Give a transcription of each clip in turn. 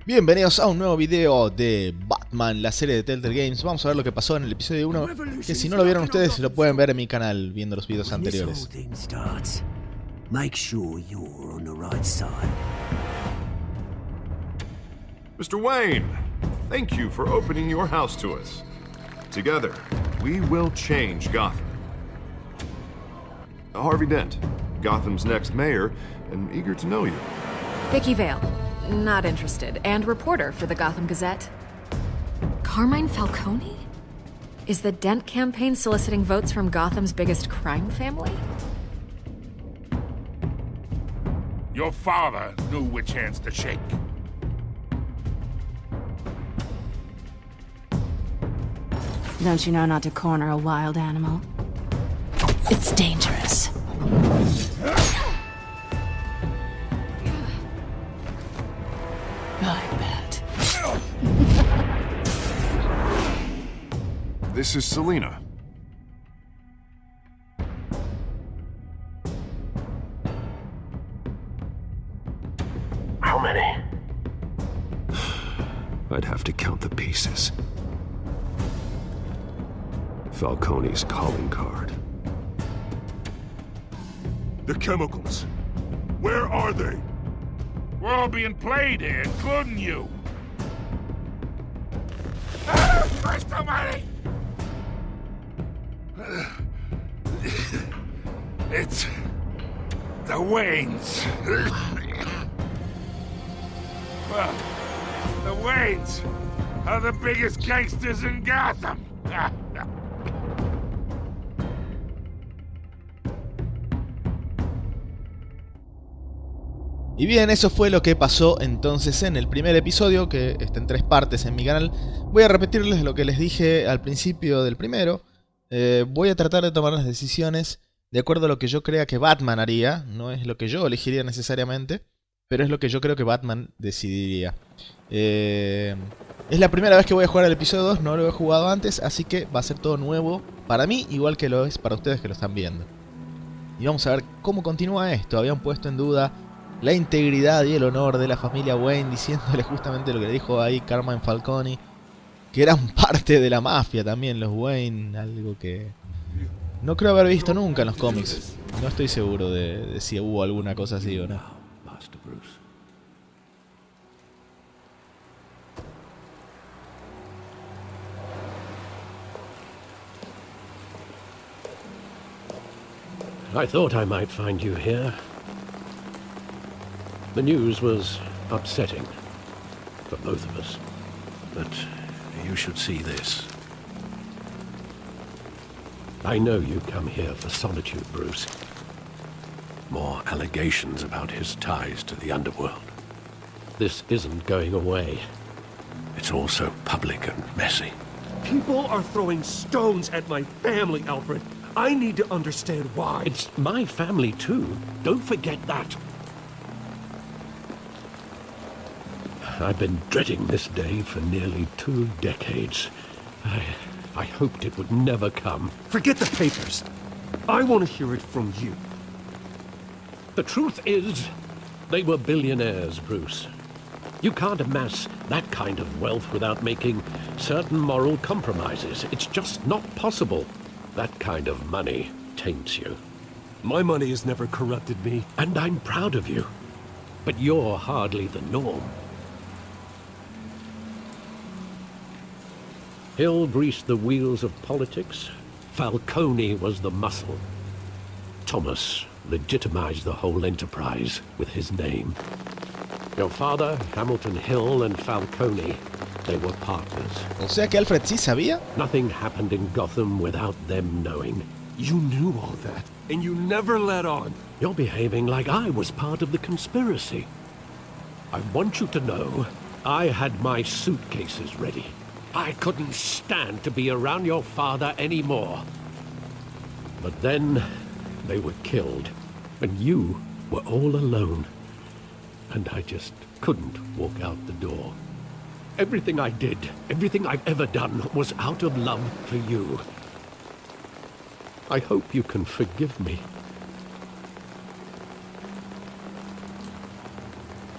Bienvenidos a un nuevo video de Batman, la serie de Telltale Games. Vamos a ver lo que pasó en el episodio 1, que si no lo vieron ustedes, lo pueden ver en mi canal, viendo los videos anteriores. Mr. Wayne, thank you for opening your house to us. Together, we will change Gotham. Harvey Dent, Gotham's next mayor, and eager to know you. Vicky Vale, not interested, and reporter for the Gotham Gazette. Carmine Falcone? Is the Dent campaign soliciting votes from Gotham's biggest crime family? Your father knew which hands to shake. Don't you know not to corner a wild animal? It's dangerous. I bet. This is Selina. How many? I'd have to count the pieces. Falcone's calling card. The chemicals. Where are they? We're all being played here, including you. Christ almighty! It's the Waynes. Well, the Waynes are the biggest gangsters in Gotham. Y bien, eso fue lo que pasó entonces en el primer episodio, que está en 3 partes en mi canal. Voy a repetirles lo que les dije al principio del primero. Voy a tratar de tomar las decisiones de acuerdo a lo que yo crea que Batman haría. No es lo que yo elegiría necesariamente, pero es lo que yo creo que Batman decidiría. Es la primera vez que voy a jugar el episodio 2, no lo he jugado antes, así que va a ser todo nuevo para mí, igual que lo es para ustedes que lo están viendo. Y vamos a ver cómo continúa esto. Habían puesto en duda la integridad y el honor de la familia Wayne, diciéndole justamente lo que le dijo ahí Carmine Falcone, que eran parte de la mafia también los Wayne, algo que no creo haber visto nunca en los cómics. No estoy seguro de si hubo alguna cosa así o no. I thought I might find you here. The news was upsetting for both of us, but you should see this. I know you come here for solitude, Bruce. More allegations about his ties to the underworld. This isn't going away. It's all so public and messy. People are throwing stones at my family, Alfred. I need to understand why. It's my family too. Don't forget that. I've been dreading this day for nearly 2 decades. I hoped it would never come. Forget the papers. I want to hear it from you. The truth is, they were billionaires, Bruce. You can't amass that kind of wealth without making certain moral compromises. It's just not possible. That kind of money taints you. My money has never corrupted me. And I'm proud of you. But you're hardly the norm. Hill greased the wheels of politics. Falcone was the muscle. Thomas legitimized the whole enterprise with his name. Your father, Hamilton Hill, and Falcone, they were partners. O sea que Alfred sí sabía. Nothing happened in Gotham without them knowing. You knew all that, and you never let on. You're behaving like I was part of the conspiracy. I want you to know I had my suitcases ready. I couldn't stand to be around your father anymore. But then they were killed, and you were all alone. And I just couldn't walk out the door. Everything I did, everything I've ever done, was out of love for you. I hope you can forgive me.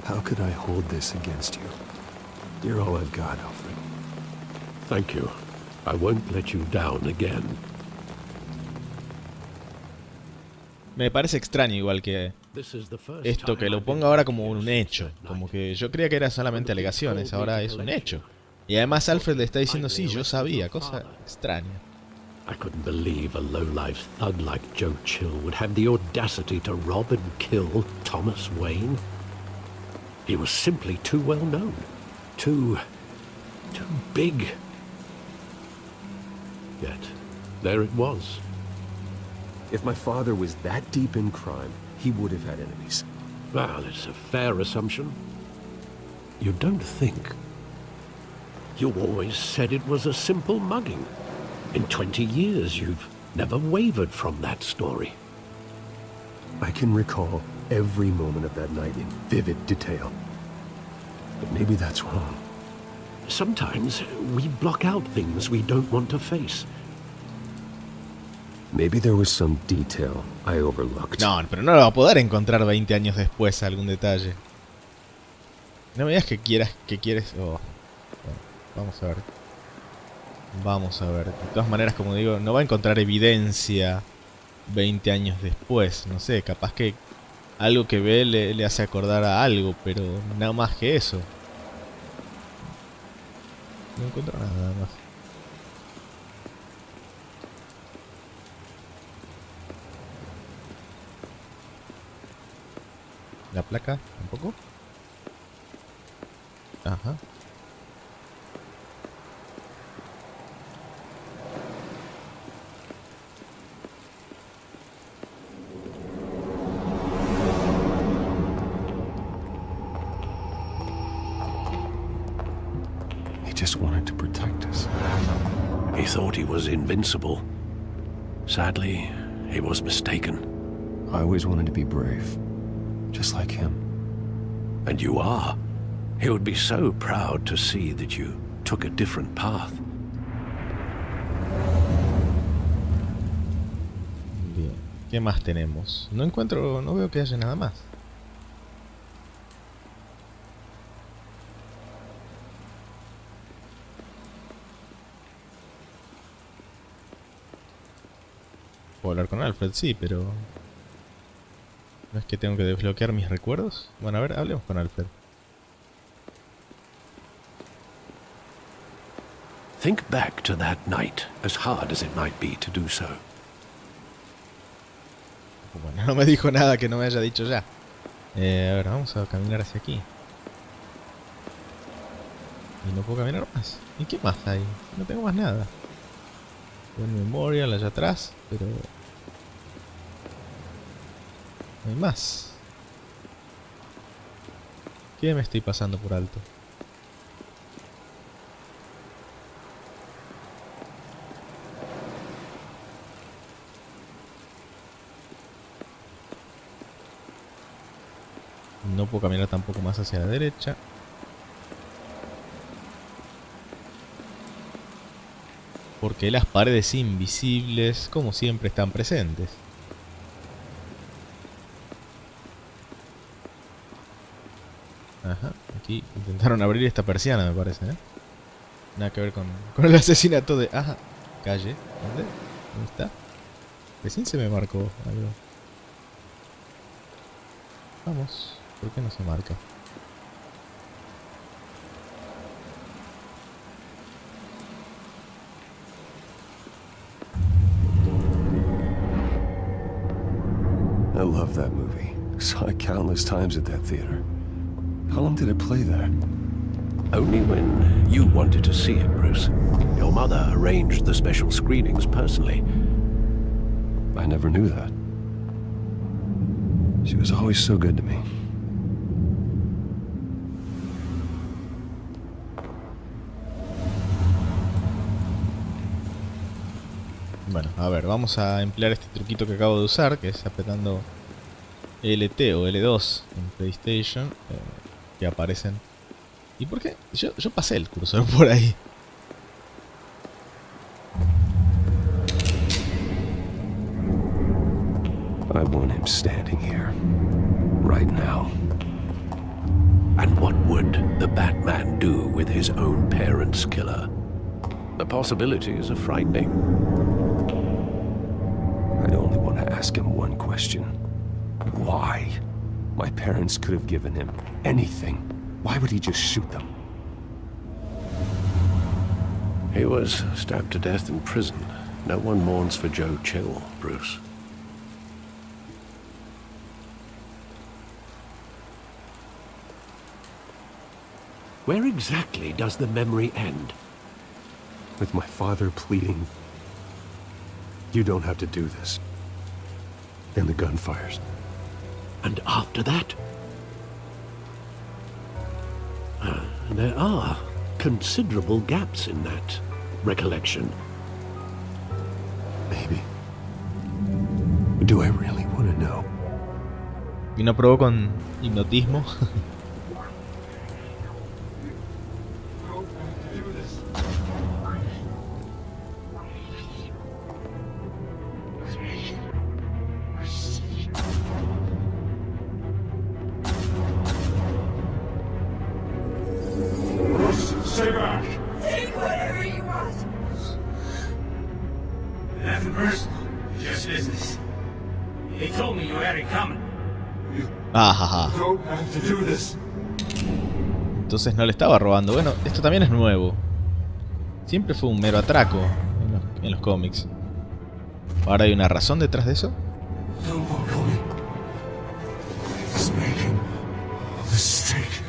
How could I hold this against you? You're all I've got, Alfred. Thank you. I won't let you down again. Me parece extraño igual que esto, que lo ponga ahora como un hecho. Como que yo creía que era solamente alegaciones, ahora es un hecho. Y además Alfred le está diciendo, sí, yo sabía, cosa extraña. I couldn't believe a low-life thug like Joe Chill would have the audacity to rob and kill Thomas Wayne. He was simply too well known. Too big. Yet, there it was. If my father was that deep in crime, he would have had enemies. Well, it's a fair assumption. You don't think? You always said it was a simple mugging. In 20 years, you've never wavered from that story. I can recall every moment of that night in vivid detail. But maybe that's wrong. Sometimes we block out things we don't want to face. Maybe there was some detail I overlooked. No, pero no lo va a poder encontrar 20 años después algún detalle. No me digas que quieres... Oh. Bueno, vamos a ver. Vamos a ver. De todas maneras, como digo, no va a encontrar evidencia 20 años después. No sé, capaz que algo que ve le hace acordar a algo, pero nada más que eso. No encuentro nada más. La placa, tampoco. Ajá. He just wanted to protect us. He thought he was invincible. Sadly, he was mistaken. I always wanted to be brave. Just like him. And you are. He would be so proud to see that you took a different path. Bien. ¿Qué más tenemos? No veo que haya nada más. Puedo hablar con Alfred, sí, pero... ¿No es que tengo que desbloquear mis recuerdos? Bueno, a ver, hablemos con Alfred. Think back to that night, as hard as it might be to do so. Bueno, no me dijo nada que no me haya dicho ya. A ver, vamos a caminar hacia aquí. Y no puedo caminar más. ¿Y qué más hay? No tengo más nada. Buen memorial allá atrás, pero... no hay más. ¿Qué me estoy pasando por alto? No puedo caminar tampoco más hacia la derecha. Porque las paredes invisibles, como siempre, están presentes. Ajá, aquí intentaron abrir esta persiana, me parece, ¿eh? Nada que ver con el asesinato de... Ajá, calle. ¿Dónde está? Recién se me marcó algo. Vamos, ¿por qué no se marca? I love that movie. Saw it countless times at that theater. How long did it play there? Only when you wanted to see it, Bruce. Your mother arranged the special screenings personally. I never knew that. She was always so good to me. Bueno, a ver, vamos a emplear este truquito que acabo de usar, que es apretando LT o L2 en PlayStation, que aparecen. ¿Y por qué? Yo pasé el cursor por ahí. I want him standing here, right now. And what would the Batman do with his own parents' killer? The possibilities are frightening. I only want to ask him one question. Why? My parents could have given him anything. Why would he just shoot them? He was stabbed to death in prison. No one mourns for Joe Chill, Bruce. Where exactly does the memory end? With my father pleading, "You don't have to do this." And the gun fires. And after that? There are considerable gaps in that recollection. Maybe. Do I really want to know? ¿Y no probó con hipnotismo? Stay back! Take whatever you want. Nothing personal, just business. He told me you had it coming. Ajaja. Don't have to do this. Entonces no le estaba robando. Bueno, esto también es nuevo. Siempre fue un mero atraco en los cómics. ¿Ahora hay una razón detrás de eso? No, Falcone. He's making a mistake.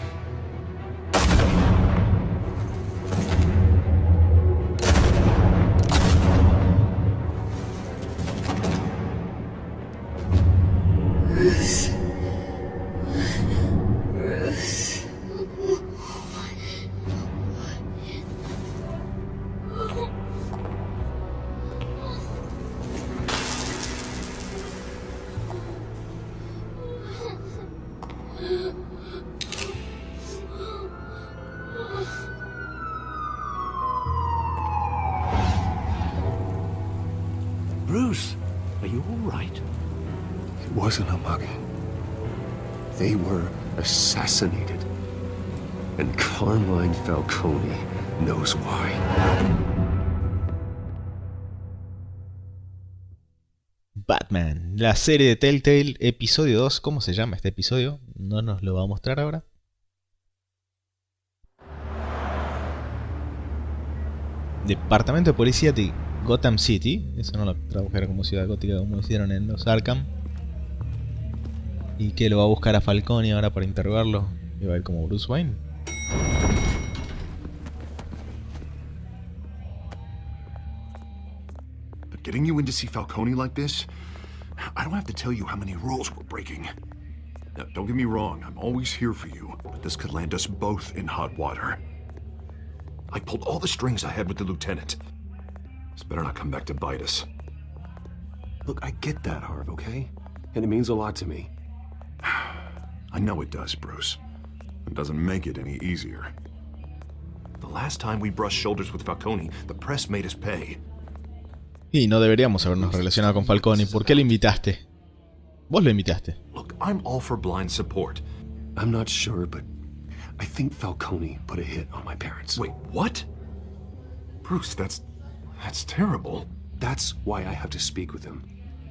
Bruce, are you all right? It wasn't a mugging. They were assassinated. And Carmine Falcone knows why. Batman, la serie de Telltale, episodio 2. ¿Cómo se llama este episodio? No nos lo va a mostrar ahora. Departamento de Policía de Gotham City. Eso no lo tradujeron como ciudad gótica como hicieron en los Arkham. Y que lo va a buscar a Falcone ahora para interrogarlo. Y va a ir como Bruce Wayne. But getting you in to see Falcone like this, I don't have to tell you how many rules we're breaking. Now, don't get me wrong, I'm always here for you, but this could land us both in hot water. I pulled all the strings I had with the lieutenant. This better not come back to bite us. Look, I get that, Harv, okay? And it means a lot to me. I know it does, Bruce. It doesn't make it any easier. The last time we brushed shoulders with Falcone, the press made us pay. Y no deberíamos habernos relacionado con Falcone. ¿Por qué lo invitaste? Vos lo invitaste. Look, I'm all for blind support. I'm not sure, but I think Falcone put a hit on my parents. Wait, what? Bruce, that's terrible. That's why I have to speak with him.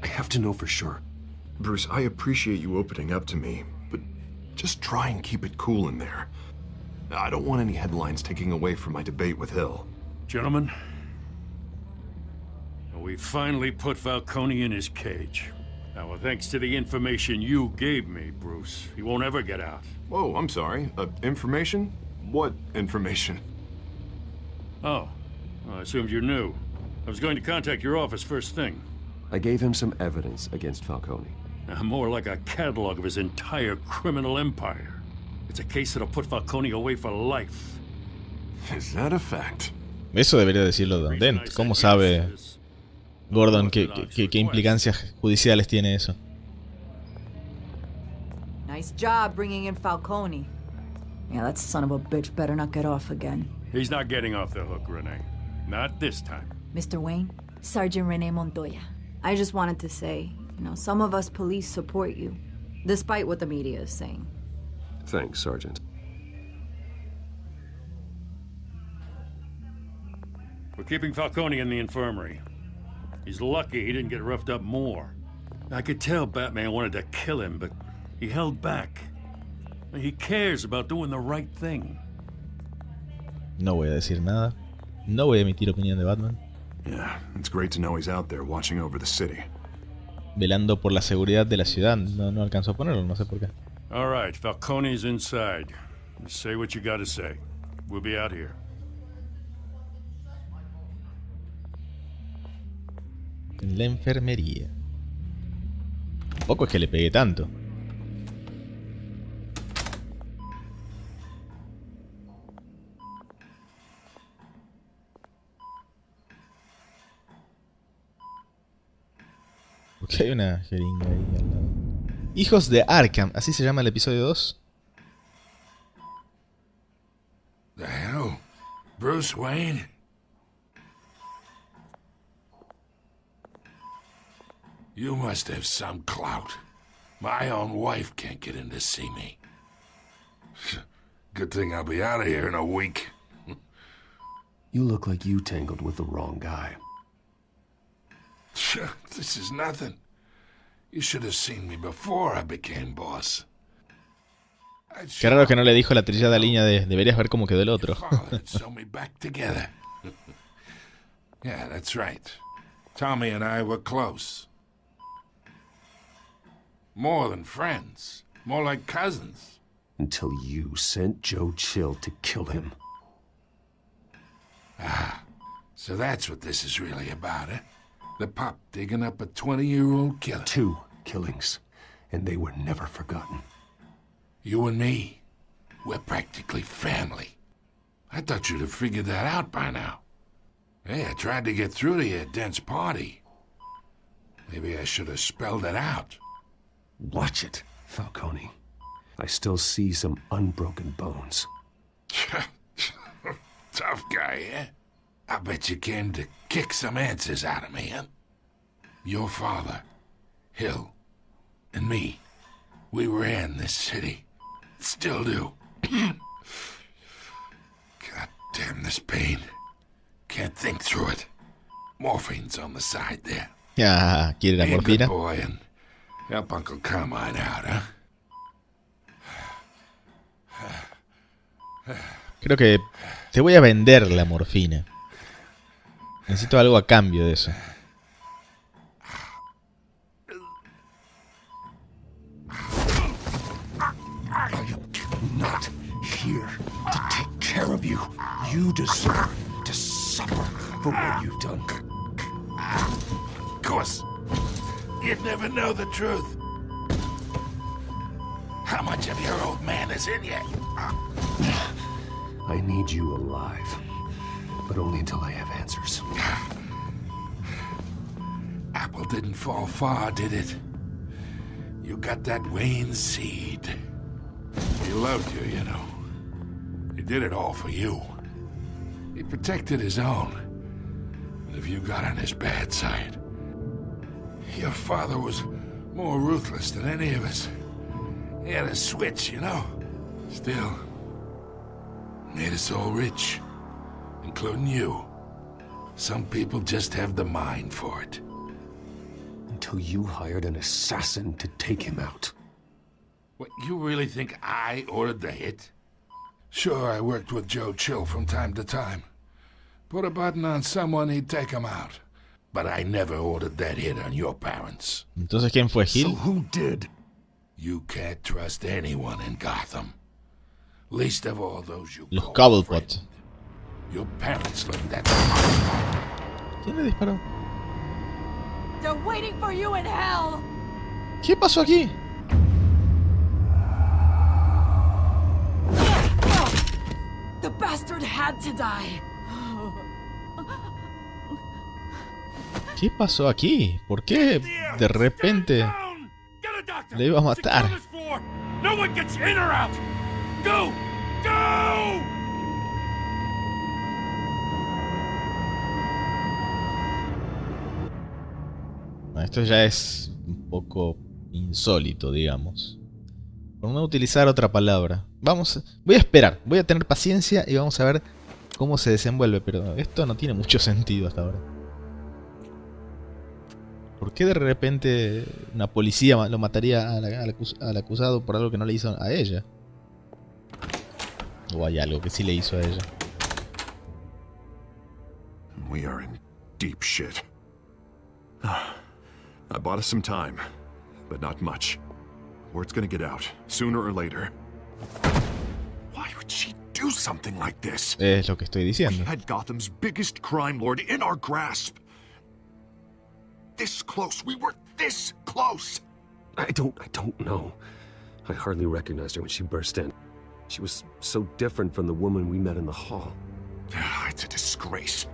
I have to know for sure. Bruce, I appreciate you opening up to me, but just try and keep it cool in there. I don't want any headlines taking away from my debate with Hill. Gentlemen, we finally put Falcone in his cage. Now, thanks to the information you gave me, Bruce, he won't ever get out. Whoa, I'm sorry. Information? What information? Oh, well, I assumed you knew. I was going to contact your office first thing. I gave him some evidence against Falcone. More like a catalog of his entire criminal empire. It's a case that'll put Falcone away for life. Is that a fact? Eso debería decirlo Don Dent. ¿Cómo sabe Gordon qué implicancias judiciales tiene eso? Nice job bringing in Falcone. Yeah, that son of a bitch better not get off again. He's not getting off the hook, Renee. Not this time. Mr. Wayne, Sergeant Renee Montoya. I just wanted to say, some of us police support you, despite what the media is saying. Thanks, Sergeant. We're keeping Falcone in the infirmary. He's lucky he didn't get roughed up more. I could tell Batman wanted to kill him, but he held back. He cares about doing the right thing. No voy a decir nada. No voy a emitir opinión de Batman. Yeah, it's great to know he's out there watching over the city. Velando por la seguridad de la ciudad. No alcanzó a ponerlo, no sé por qué. All right, Falcone's inside. Say what you gotta say. We'll be out here. En la enfermería. Tampoco es que le pegué tanto. Porque hay una jeringa ahí al lado. Hijos de Arkham, así se llama el episodio 2. The hell? Bruce Wayne? You must have some clout. My own wife can't get in to see me. Good thing I'll be out of here in a week. You look like you tangled with the wrong guy. This is nothing. You should have seen me before I became boss. Qué raro que no le dijo la trillada línea de deberías ver cómo quedó el otro. Sew me back together. Yeah, that's right. Tommy and I were close. More than friends. More like cousins. Until you sent Joe Chill to kill him. Ah, so that's what this is really about, eh? The pup digging up a 20-year-old killer. 2 killings, and they were never forgotten. You and me, we're practically family. I thought you'd have figured that out by now. Hey, I tried to get through to your dense party. Maybe I should have spelled it out. Watch it, Falcone. I still see some unbroken bones. Tough guy, eh? I bet you came to kick some answers out of me, huh? Your father, Hill, and me, we ran this city. Still do. God damn this pain. Can't think through it. Morphine's on the side there. Ya, ¿quiere la Be a good morfina? boy and help Uncle Carmine out, huh? Creo que te voy a vender la morfina. Necesito algo a cambio de eso. I am not here to take care of you. You deserve to suffer for what you've done. Of course, you'd never know the truth. How much of your old man is in you? I need you alive, but only until I have answers. Apple didn't fall far, did it? You got that Wayne seed. He loved you, you know. He did it all for you. He protected his own. And if you got on his bad side, your father was more ruthless than any of us. He had a switch, you know. Still, made us all rich, including you. Some people just have the mind for it. Until you hired an assassin to take him out. What, you really think I ordered the hit? Sure, I worked with Joe Chill from time to time. Put a button on someone, he'd take him out. But I never ordered that hit on your parents. Entonces, ¿quién fue So Hill? who did? You can't trust anyone in Gotham. Least of all those you Los call Cobblepot. friend. Your parents learned that. ¿Quién le disparó? They're waiting for you in hell! ¿Qué pasó aquí? The bastard had to die. ¿Qué pasó aquí? ¿Por qué de repente le iba a matar? No one gets in or out. Go! Go! Esto ya es un poco insólito, digamos. Por no utilizar otra palabra. Voy a esperar, voy a tener paciencia y vamos a ver cómo se desenvuelve, pero esto no tiene mucho sentido hasta ahora. ¿Por qué de repente una policía lo mataría al acusado por algo que no le hizo a ella? ¿O hay algo que sí le hizo a ella? We are in deep shit. I bought us some time, but not much. Word's gonna get out, sooner or later. Why would she do something like this? Es lo que estoy diciendo. We had Gotham's biggest crime lord in our grasp. This close. We were this close. I don't know. I hardly recognized her when she burst in. She was so different from the woman we met in the hall. It's a disgrace.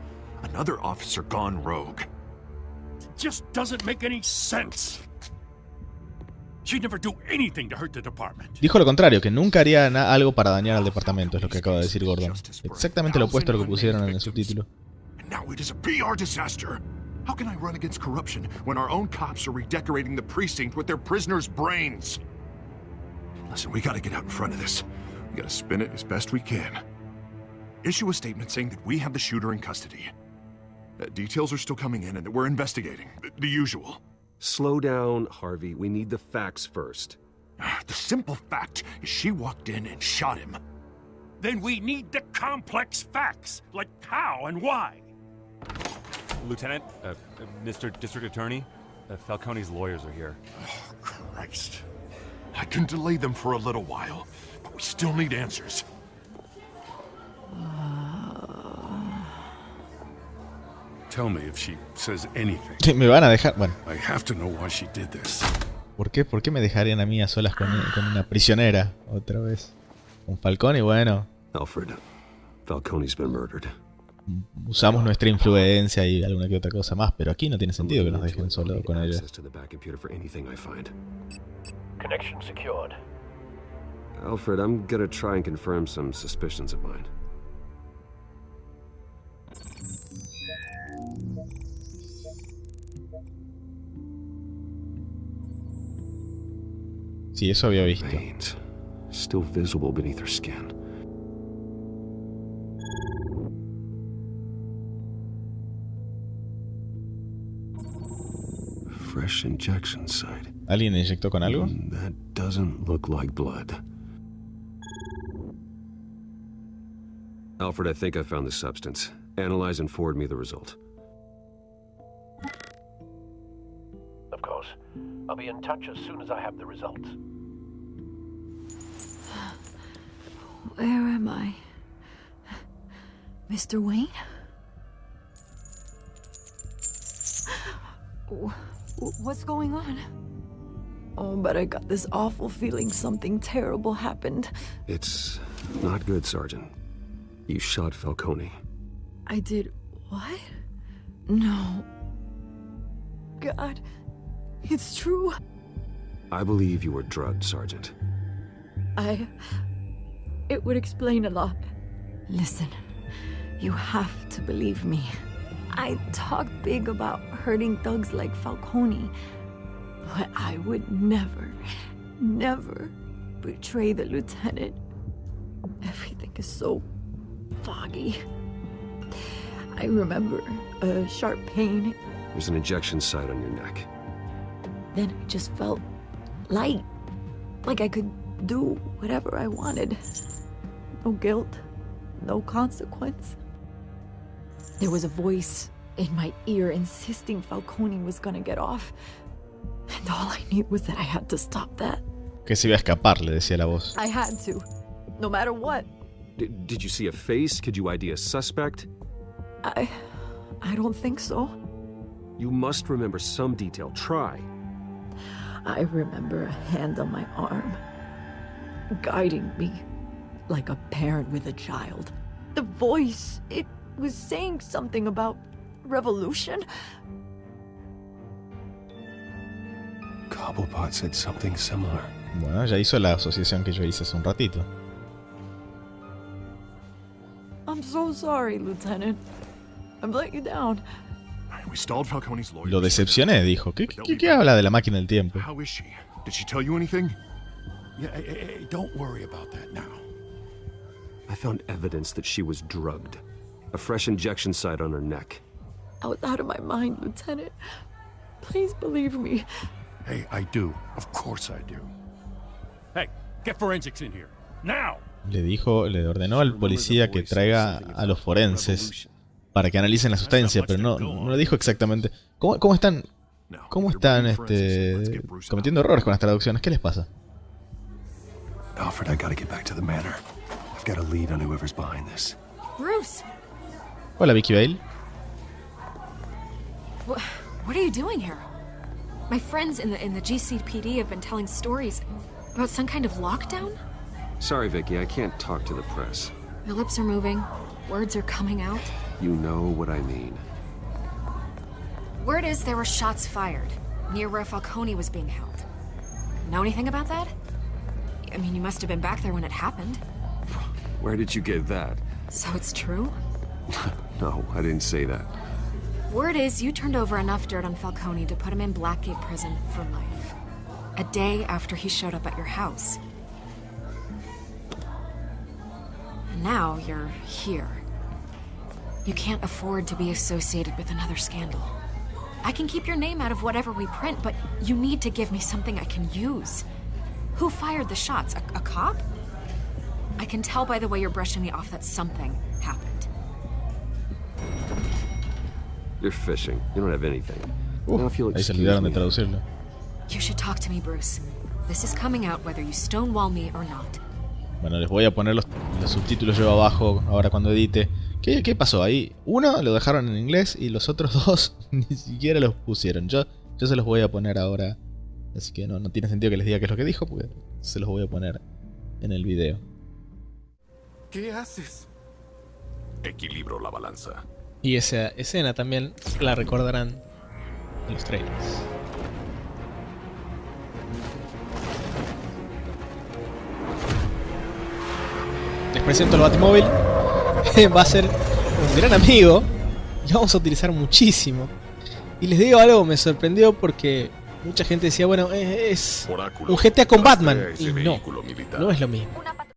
Another officer gone rogue. It just doesn't make any sense. She'd never do anything to hurt the department. Dijo lo contrario, que nunca haría algo para dañar al departamento, es lo que acaba de decir Gordon. Exactamente lo opuesto a lo que pusieron en el subtítulo. And now it is a PR disaster. How can I run against corruption when our own cops are redecorating the precinct with their prisoners' brains? Listen, we gotta get out in front of this. We gotta spin it as best we can. Issue a statement saying that we have the shooter in custody. Details are still coming in and that we're investigating. The usual. Slow down, Harvey. We need the facts first. The simple fact is she walked in and shot him. Then we need the complex facts, like how and why. Lieutenant, Mr. District Attorney, Falcone's lawyers are here. Oh, Christ. I can delay them for a little while, but we still need answers. Tell me if she says anything. Me van a dejar... Bueno. I have to know why she did this. ¿Por qué me dejarían a mí a solas con una prisionera otra vez? Un Falcone, bueno. Alfred, Falcone's been murdered. Usamos nuestra influencia y alguna que otra cosa más, pero aquí no tiene sentido que nos dejen solo con ella. Connection secured. Alfred, I'm gonna try and confirm some suspicions of mine. Sí, eso había visto. Veins, still visible beneath her skin. Fresh injection site. ¿Alguien inyectó con algo? That doesn't look like blood. Alfred, I think I found the substance. Analyze and forward me the result. Of course. I'll be in touch as soon as I have the results. Where am I? Mr. Wayne? What's going on? Oh, but I got this awful feeling something terrible happened. It's not good, Sergeant. You shot Falcone. I did what? No. God, it's true. I believe you were drugged, Sergeant. It would explain a lot. Listen, you have to believe me. I talk big about hurting thugs like Falcone, but I would never betray the lieutenant. Everything is so foggy. I remember a sharp pain. There's an injection site on your neck. Then I just felt light, like I could do whatever I wanted. No guilt, no consequence. There was a voice in my ear insisting Falcone was gonna get off. And all I knew was that I had to stop that. Que se iba a escapar, le decía la voz. I had to, no matter what. Did you see a face? Could you ID a suspect? I don't think so. You must remember some detail. Try. I remember a hand on my arm, guiding me like a parent with a child. The voice, it was saying something about revolution. Cobblepot said something similar. Bueno, ya hizo la asociación que yo hice hace un ratito. I'm so sorry, Lieutenant. I've let you down. We stalled Falcone's lawyers. Lo decepcioné, dijo. ¿Qué habla de la máquina del tiempo? How is she? Did she tell you anything? Yeah, hey, don't worry about that now. I found evidence that she was drugged. A fresh injection site on her neck. I was out of my mind, Lieutenant. Please believe me. Hey, I do. Of course I do. Hey, get forensics in here. Now! Le ordenó al policía que traiga a los forenses para que analicen la sustancia, pero no le dijo exactamente. ¿Cómo están cometiendo errores con las traducciones? ¿Qué les pasa? Alfred, I gotta get back to the manor. I've got a lead on whoever's behind this. Bruce! Hola, Vicky Vale. What are you doing here? My friends in the GCPD have been telling stories about some kind of lockdown? Sorry, Vicky, I can't talk to the press. Your lips are moving. Words are coming out. You know what I mean. Word is there were shots fired near where Falcone was being held. Know anything about that? I mean, you must have been back there when it happened. Where did you get that? So it's true? No, I didn't say that. Word is you turned over enough dirt on Falcone to put him in Blackgate Prison for life. A day after he showed up at your house. And now you're here. You can't afford to be associated with another scandal. I can keep your name out of whatever we print, but you need to give me something I can use. Who fired the shots? A cop? I can tell by the way you're brushing me off that something happened. You're fishing. You don't have anything. Now if you'll Ahí se excuse olvidaron de me. traducirlo. You should talk to me, Bruce. This is coming out whether you stonewall me or not. Bueno, les voy a poner los subtítulos yo abajo ahora cuando edite. ¿Qué pasó ahí? Uno lo dejaron en inglés y los otros dos ni siquiera los pusieron. Yo se los voy a poner ahora. Así que no tiene sentido que les diga qué es lo que dijo, porque se los voy a poner en el video. ¿Qué haces? Equilibro la balanza. Y esa escena también la recordarán en los trailers. Les presento el Batimóvil. Va a ser un gran amigo. Y lo vamos a utilizar muchísimo. Y les digo algo, me sorprendió porque mucha gente decía, bueno, es un GTA con Batman. Y no es lo mismo.